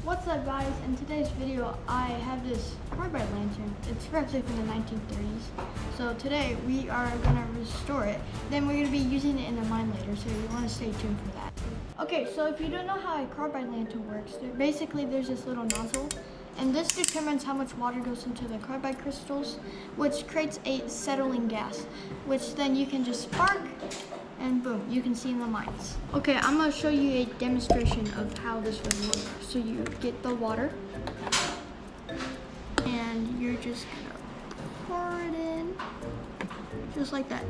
What's up guys, in today's video I have this carbide lantern. It's roughly from the 1930s. So today we are going to restore it. Then we're going to be using it in the mine later, so you want to stay tuned for that. Okay, so if you don't know how a carbide lantern works, basically there's this little nozzle, and this determines how much water goes into the carbide crystals, which creates a settling gas, which then you can just spark and boom, you can see in the mines. Okay, I'm gonna show you a demonstration of how this would work. So you get the water, and you're just gonna pour it in, just like that.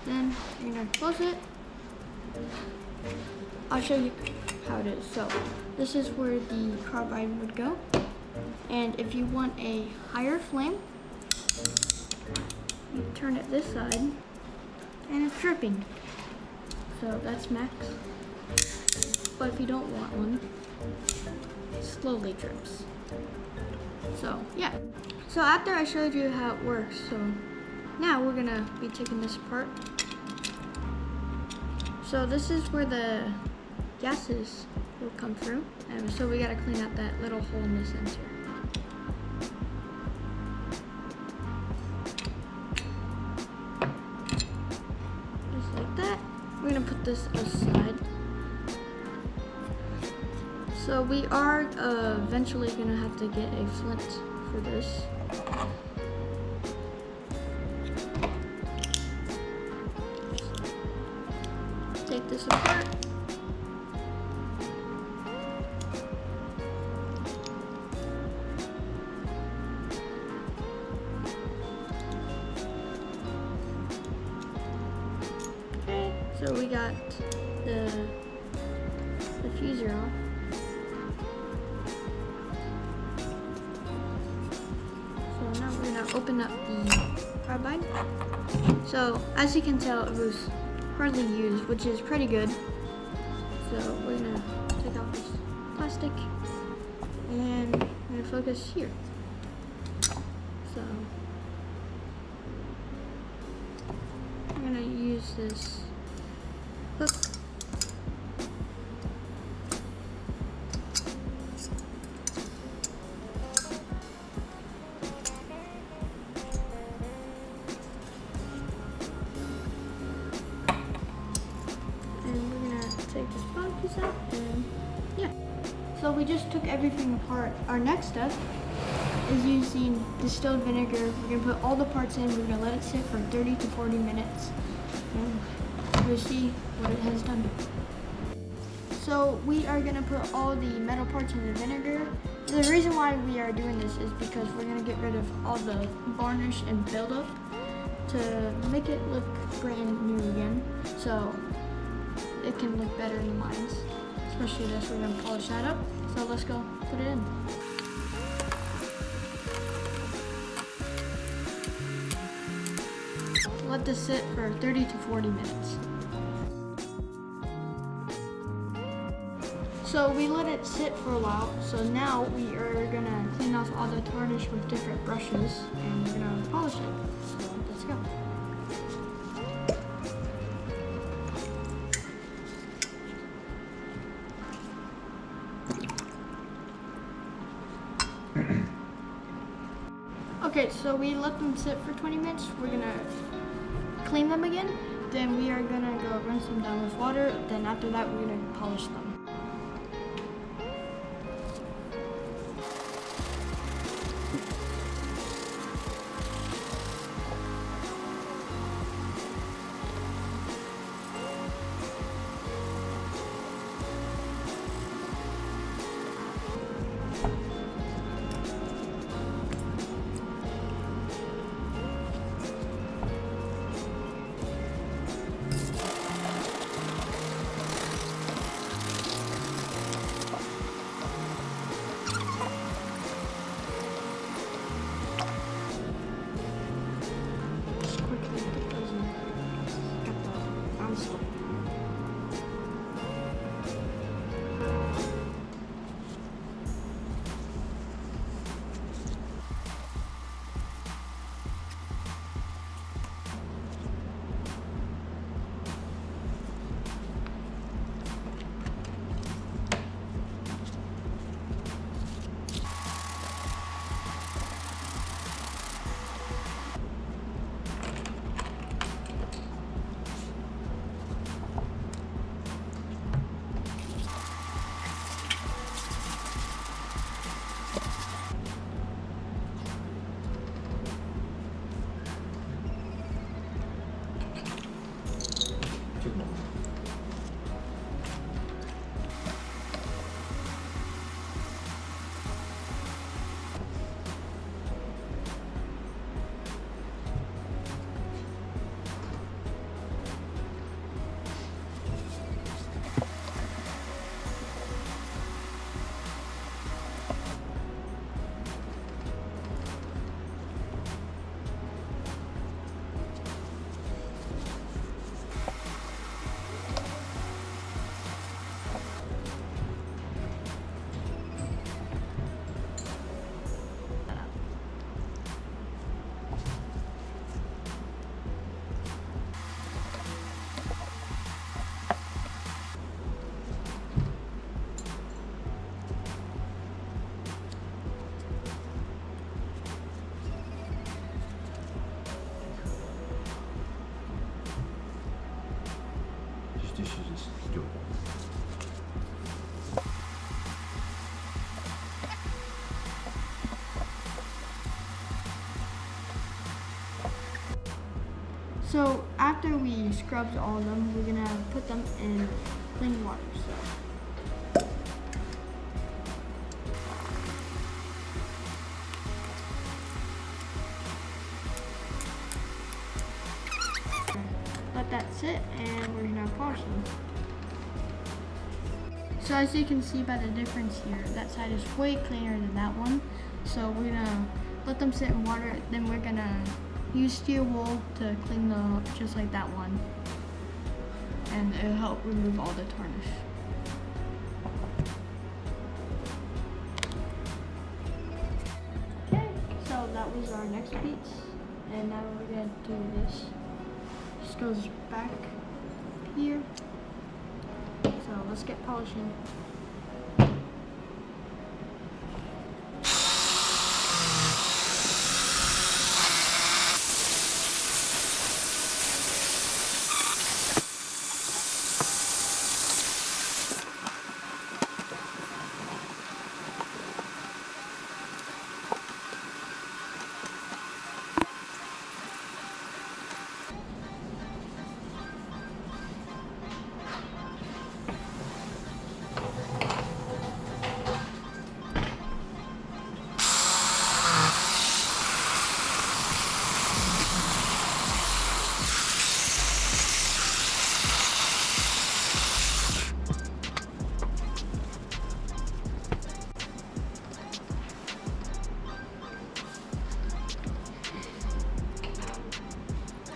Then you're gonna close it. I'll show you how it is. So this is where the carbide would go. And if you want a higher flame, you turn it this side, and it's dripping. So that's max. But if you don't want one, it slowly drips. So yeah. So after I showed you how it works, so now we're gonna be taking this apart. So this is where the gases will come through. And so we gotta clean out that little hole in the center. Like that. We're gonna put this aside. So we are eventually gonna have to get a flint for this. Take this apart. So we got the diffuser off. So now we're gonna open up the carbide. So as you can tell, it was hardly used, which is pretty good. So we're gonna take off this plastic and we're gonna focus here. So we're gonna use this hook. And we're gonna take this bottom piece out and yeah. So we just took everything apart. Our next step is using distilled vinegar. We're gonna put all the parts in, we're gonna let it sit for 30 to 40 minutes. And we'll see what it has done. So we are gonna put all the metal parts in the vinegar. The reason why we are doing this is because we're gonna get rid of all the varnish and buildup to make it look brand new again. So it can look better in the mines. Especially this, we're gonna polish that up. So let's go put it in. Let this sit for 30 to 40 minutes. So we let it sit for a while. So now we are gonna clean off all the tarnish with different brushes and we're gonna polish it. So let's go. Okay, so we let them sit for 20 minutes. We're gonna clean them again. Then we are gonna go rinse them down with water. Then after that, we're gonna polish them. So after we scrubbed all of them, we're gonna put them in clean water. Let that sit, and we're gonna polish them. So as you can see by the difference here, that side is way cleaner than that one. So we're gonna let them sit in water, then we're gonna use steel wool to clean them up just like that one. And it'll help remove all the tarnish. Okay, so that was our next piece. And now we're gonna do this. Just goes back here. So let's get polishing.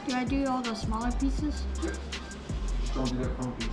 Do I do all the smaller pieces? Yeah. Just don't do that front piece.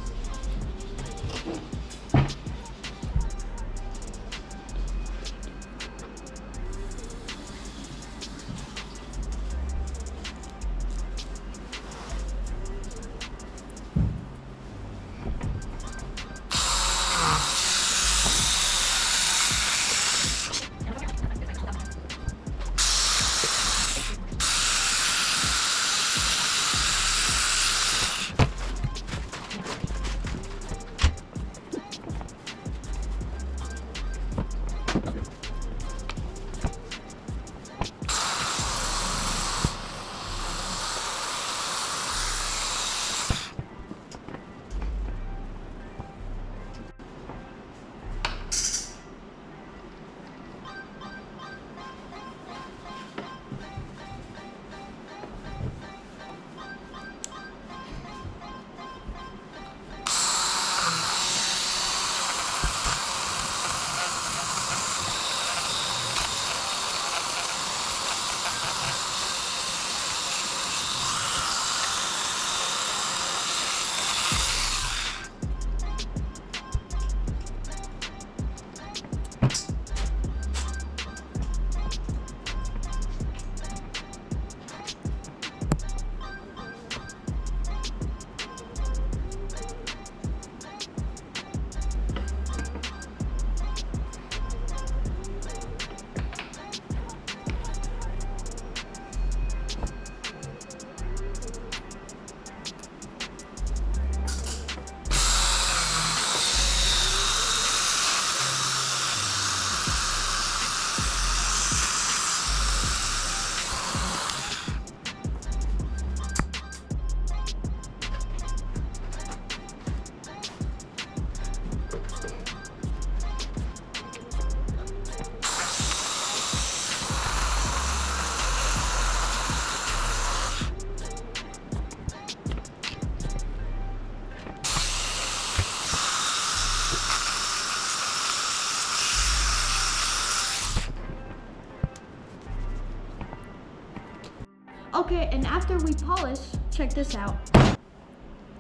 Okay, and after we polish, check this out.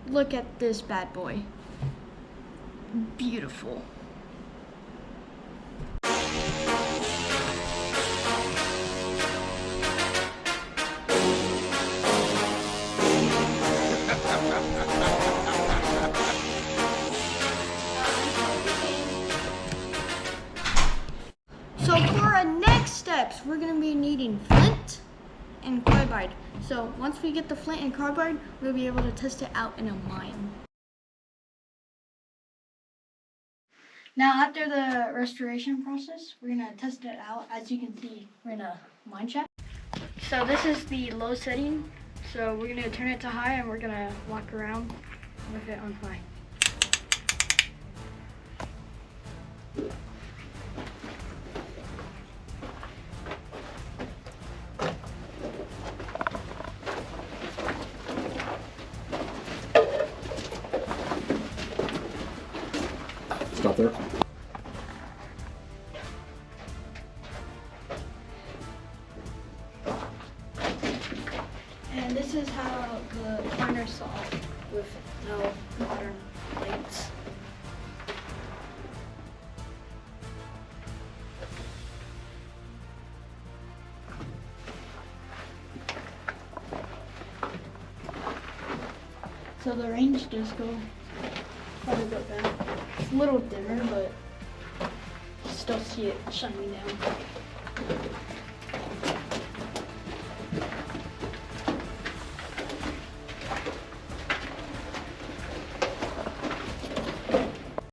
Look at this bad boy. Beautiful. So for our next steps, we're gonna be needing flint and carbide. So once we get the flint and carbide, we'll be able to test it out in a mine. Now after the restoration process, we're gonna test it out. As you can see, we're in a mine shaft. So this is the low setting. So we're gonna turn it to high and we're gonna walk around with it on high. Stop there. And this is how the pointer's solved with no modern lights. So the range does go quite a bit better. It's a little dimmer, but you still see it shining down.